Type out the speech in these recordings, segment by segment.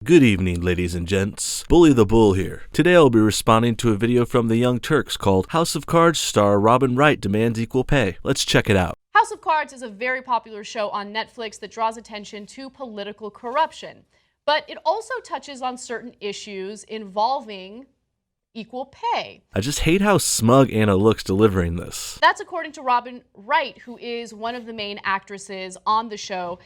Good evening, ladies and gents. Bully the Bull here. Today I'll be responding to a video from the Young Turks called House of Cards star Robin Wright demands equal pay. Let's check it out. House of Cards is a very popular show on Netflix that draws attention to political corruption. But it also touches on certain issues involving equal pay. I just hate how smug Anna looks delivering this. That's according to Robin Wright, who is one of the main actresses on the show.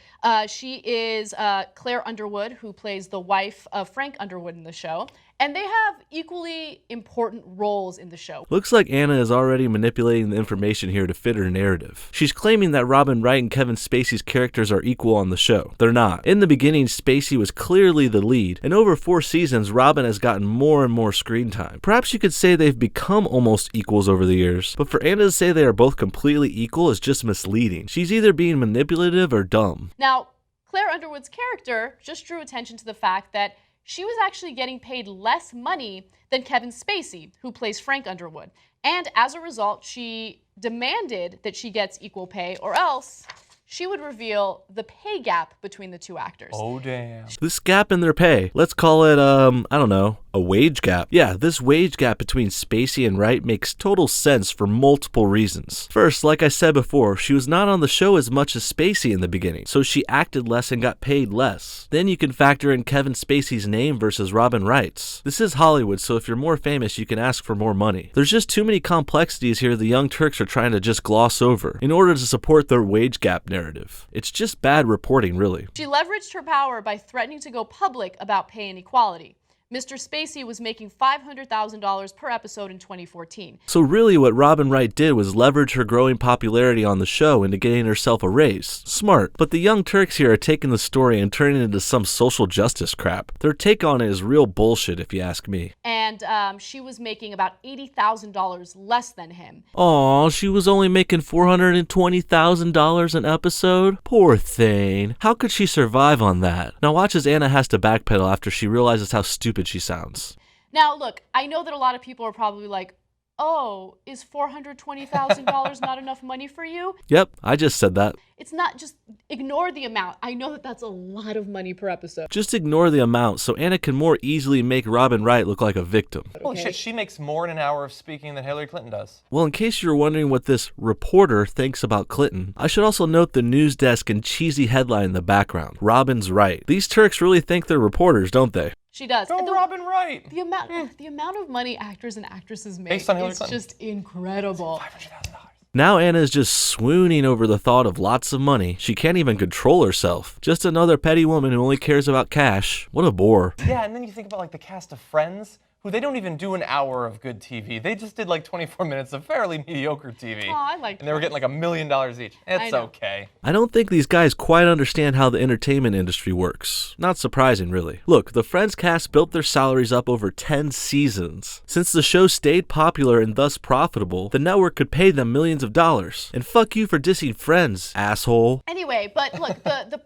She is Claire Underwood, who plays the wife of Frank Underwood in the show. And they have equally important roles in the show. Looks like Anna is already manipulating the information here to fit her narrative. She's claiming that Robin Wright and Kevin Spacey's characters are equal on the show. They're not. In the beginning, Spacey was clearly the lead, and over 4 seasons, Robin has gotten more and more screen time. Perhaps you could say they've become almost equals over the years, but for Anna to say they are both completely equal is just misleading. She's either being manipulative or dumb. Now, Claire Underwood's character just drew attention to the fact that she was actually getting paid less money than Kevin Spacey, who plays Frank Underwood. And as a result, she demanded that she gets equal pay, or else she would reveal the pay gap between the two actors. Oh, damn. This gap in their pay, let's call it, I don't know, a wage gap. Yeah, this wage gap between Spacey and Wright makes total sense for multiple reasons. First, like I said before, she was not on the show as much as Spacey in the beginning, so she acted less and got paid less. Then you can factor in Kevin Spacey's name versus Robin Wright's. This is Hollywood, so if you're more famous, you can ask for more money. There's just too many complexities here the Young Turks are trying to just gloss over in order to support their wage gap narrative. It's just bad reporting, really. She leveraged her power by threatening to go public about pay inequality. Mr. Spacey was making $500,000 per episode in 2014. So really what Robin Wright did was leverage her growing popularity on the show into getting herself a raise. Smart. But the Young Turks here are taking the story and turning it into some social justice crap. Their take on it is real bullshit if you ask me. And she was making about $80,000 less than him. Aw, she was only making $420,000 an episode? Poor thing. How could she survive on that? Now watch as Anna has to backpedal after she realizes how stupid she sounds. Now, look, I know that a lot of people are probably like, oh, is $420,000 not enough money for you? Yep, I just said that. It's not, just ignore the amount. I know that that's a lot of money per episode. Just ignore the amount so Anna can more easily make Robin Wright look like a victim. Holy shit, she makes more in an hour of speaking than Hillary Clinton does. Well, in case you're wondering what this reporter thinks about Clinton, I should also note the news desk and cheesy headline in the background. Robin's right. These Turks really think they're reporters, don't they? She does. Go Robin Wright! The amount of money actors and actresses make Based on Hillary is Clinton. just incredible. $500,000. Now Anna is just swooning over the thought of lots of money. She can't even control herself. Just another petty woman who only cares about cash. What a bore. Yeah, and then you think about like the cast of Friends, who they don't even do an hour of good TV. They just did like 24 minutes of fairly mediocre TV. Oh, I like And they were getting like $1 million each. It's okay. I don't think these guys quite understand how the entertainment industry works. Not surprising, really. Look, the Friends cast built their salaries up over 10 seasons. Since the show stayed popular and thus profitable, the network could pay them millions of dollars. And fuck you for dissing Friends, asshole. Anyway, but look,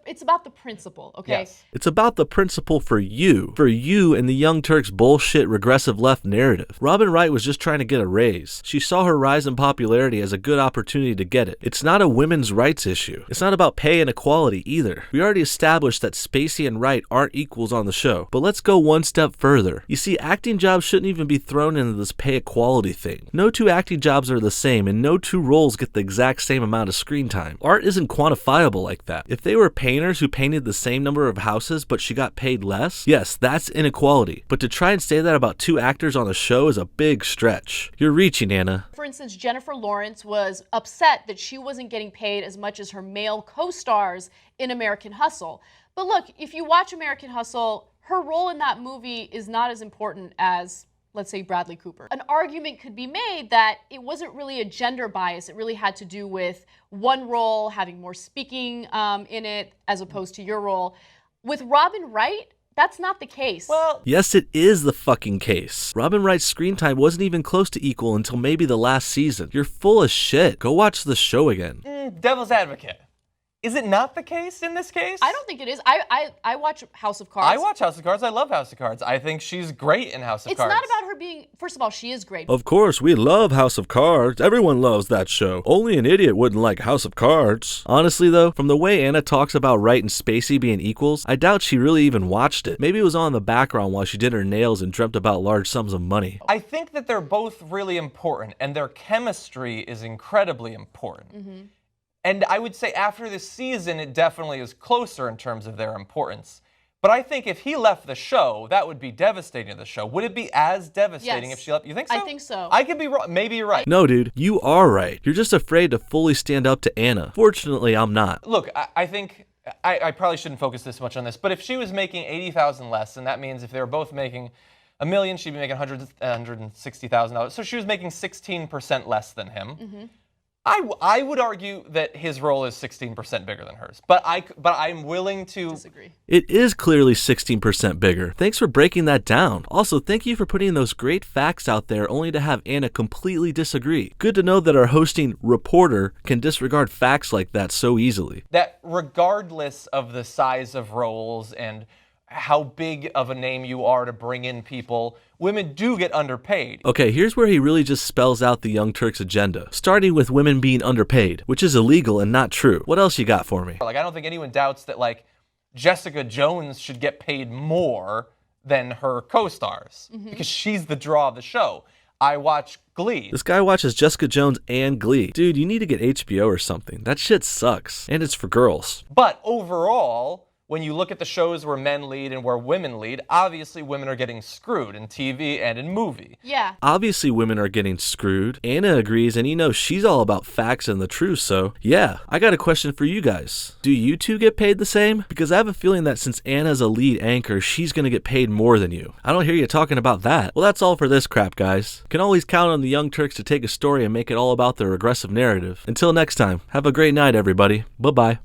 it's about the principle, okay? Yes. It's about the principle for you and the Young Turks bullshit regressive left narrative. Robin Wright was just trying to get a raise. She saw her rise in popularity as a good opportunity to get it. It's not a women's rights issue. It's not about pay inequality either. We already established that Spacey and Wright aren't equals on the show, but let's go one step further. You see, acting jobs shouldn't even be thrown into this pay equality thing. No two acting jobs are the same, and no two roles get the exact same amount of screen time. Art isn't quantifiable like that. If they were painters who painted the same number of houses but she got paid less, yes, that's inequality. But to try and say that about two actors on a show is a big stretch. You're reaching, Anna. For instance, Jennifer Lawrence was upset that she wasn't getting paid as much as her male co-stars in American Hustle. But look, if you watch American Hustle, her role in that movie is not as important as, let's say, Bradley Cooper. An argument could be made that it wasn't really a gender bias. It really had to do with one role having more speaking in it as opposed to your role. With Robin Wright, that's not the case. Well, yes, it is the fucking case. Robin Wright's screen time wasn't even close to equal until maybe the last season. You're full of shit. Go watch the show again. devil's advocate. Is it not the case in this case? I don't think it is. I watch House of Cards. I watch House of Cards. I love House of Cards. I think she's great in House of Cards. It's not about her being, first of all, she is great. Of course, we love House of Cards. Everyone loves that show. Only an idiot wouldn't like House of Cards. Honestly, though, from the way Anna talks about Wright and Spacey being equals, I doubt she really even watched it. Maybe it was on in the background while she did her nails and dreamt about large sums of money. I think that they're both really important, and their chemistry is incredibly important. And I would say after this season, it definitely is closer in terms of their importance. But I think if he left the show, that would be devastating to the show. Would it be as devastating if she left? You think so? I think so. I could be wrong. Maybe you're right. No, dude, you are right. You're just afraid to fully stand up to Anna. Fortunately, I'm not. Look, I think I probably shouldn't focus this much on this, but if she was making $80,000 less, and that means if they were both making $1 million, she'd be making $160,000. So she was making 16% less than him. I would argue that his role is 16% bigger than hers, but I'm willing to disagree. It is clearly 16% bigger. Thanks for breaking that down. Also, thank you for putting those great facts out there only to have Anna completely disagree. Good to know that our hosting reporter can disregard facts like that so easily. That regardless of the size of roles and how big of a name you are to bring in people, women do get underpaid. Okay, here's where he really just spells out the Young Turks agenda, starting with women being underpaid, which is illegal and not true. What else you got for me? Like, I don't think anyone doubts that, like, Jessica Jones should get paid more than her co-stars because she's the draw of the show. I watch Glee. This guy watches Jessica Jones and Glee. Dude, you need to get HBO or something. That shit sucks. And it's for girls. But overall, when you look at the shows where men lead and where women lead, obviously women are getting screwed in TV and in movie. Yeah. Obviously women are getting screwed. Anna agrees, and you know she's all about facts and the truth, so yeah. I got a question for you guys. Do you two get paid the same? Because I have a feeling that since Anna's a lead anchor, she's gonna get paid more than you. I don't hear you talking about that. Well, that's all for this crap, guys. Can always count on the Young Turks to take a story and make it all about their aggressive narrative. Until next time, have a great night, everybody. Bye-bye.